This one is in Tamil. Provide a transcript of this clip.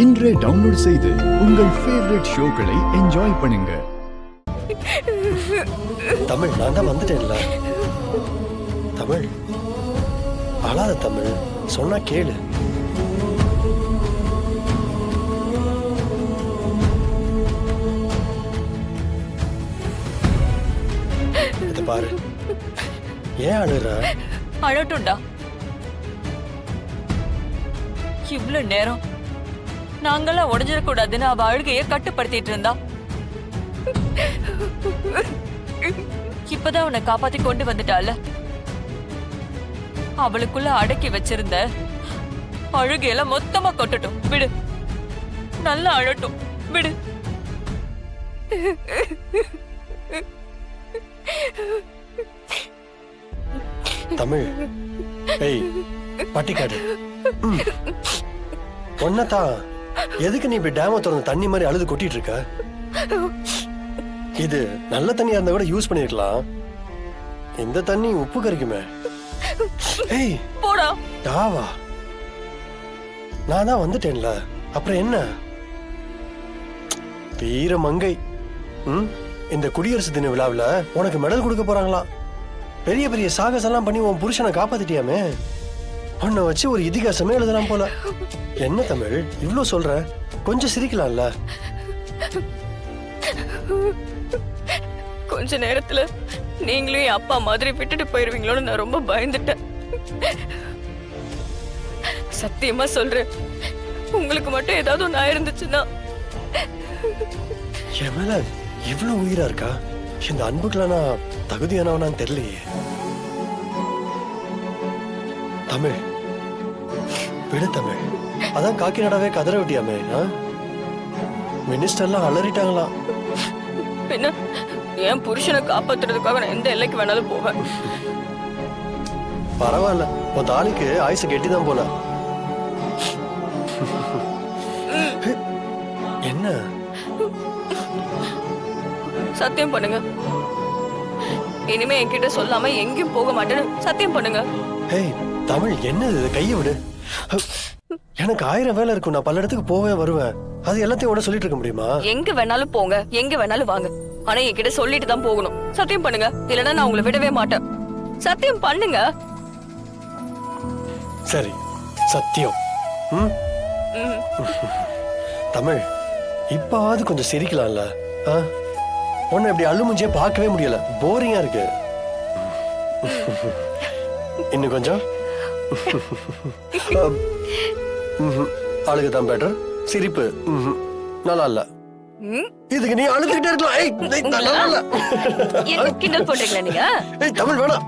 இன்றே டவுன்லோட் செய்து உங்கள் ஃபேவரட் ஷோக்களை என்ஜாய் பண்ணுங்க. தமிழ், நான் தான் வந்துட்டேன்ல. தமிழ், அழாத தமிழ், சொன்னா கேளு. இது பாரு, ஏன் அழுற? அழட்டும்டா. இவ்வளவு நேரம் நாங்கெல்லாம் உடஞ்சிடக்கூடாதுன்னு அவ அழுகைய கட்டுப்படுத்திட்டு இருந்தா. இப்பதான் அவனை காப்பாத்தி கொண்டு வந்துட்டால. அவளுக்குள்ள அடக்கி வச்சிருந்த அழுகையில மொத்தமா கொட்டட்டும், விடு. நல்லா அழட்டும், விடு. தமிழ், ஏய் பட்டிக்காடு, ஒன்னதான் எதுக்கு நீ இப்படி டேம திறந்து தண்ணி மாதிரி அழுது கொட்டிட்டு இருக்க? இது நல்ல தண்ணியா இருந்தா கூட யூஸ் பண்ணிருக்கலாம். இந்த தண்ணி உப்பு கறிக்குமே. ஏய் போடா. டாவா, நான் தான் வந்துட்டேன்ல, அப்புறம் என்ன? வீர மங்கை, இந்த குடியரசு தின விழாவில் உனக்கு மெடல் கொடுக்க போறாங்களாம். பெரிய பெரிய சாகசெல்லாம் பண்ணி உன் புருஷனை காப்பாத்திட்டியாமே. உன்னை வச்சு ஒரு இதிகாசமே எழுதலாம் போல. என்ன தமிழ் இவ்ளோ சொல்ற? கொஞ்சம் சிரிக்கலாம்ல. கொஞ்ச நேரத்துல நீங்களும் என் அப்பா மாதிரி விட்டுட்டு போயிருவீங்களோன்னு நான் ரொம்ப பயந்துட்டேன். சத்தியமா சொல்றேன், உங்களுக்கு மட்டும் ஏதாவது ஒண்ணு ஆயிருந்துச்சுன்னா. என் மேல இவ்வளவு உயிரா இருக்கா? இந்த அன்புக்குலாம் நான் தகுதியானவனான்னு தெரியலையே. தமிழ், விடு தமிழ். அதான் காக்கிநாடாவே கதற விட்டியாமே. மினிஸ்டர்லாம் அலறிட்டாங்களாம். என்ன, என் புருஷனை காப்பாத்துறதுக்காக நான் எந்த எல்லைக்கு வேணாலும் போவேன். பரவாயில்ல, உன் தாலிக்கு ஆயுசு கெட்டிதான் போல. என்ன சத்தியம் பண்ணுங்க, இனிமே என்கிட்ட சொல்லாம எங்கேயும் போக மாட்டேன்னு சத்தியம் பண்ணுங்க. ஹேய் தமிழ், என்னது இது? கையை விடு. எனக்கு 1000 வேலை இருக்கும். நான் பல இடத்துக்கு போவேன் வருவேன். அது எல்லாத்தையும் உட சொல்லிட்டு இருக்க முடியுமா? எங்க வேணாலும் போங்க, எங்க வேணாலும் வாங்க. ஆனா என்கிட்ட சொல்லிட்டு தான் போகணும். சத்தியம் பண்ணுங்க, இல்லைன்னா நான் உங்களை விடவே மாட்டேன். சத்தியம் பண்ணுங்க. சரி, சத்தியம். தமிழ், இப்பாவது கொஞ்சம் சிரிக்கலாம்ல. உன்னை இப்படி அழுமுஞ்சே பார்க்கவே முடியல. போரிங்கா இருக்கு. இன்னும் கொஞ்சம். அழுகுதான் பெட்டர். சிரிப்பு நல்லா இல்ல. இதுக்கு நீ அழுதுகிட்டே இருக்கலாம். என்ன கிண்டல் போட்டீங்களா நீங்க? தமிழ் வேணாம்.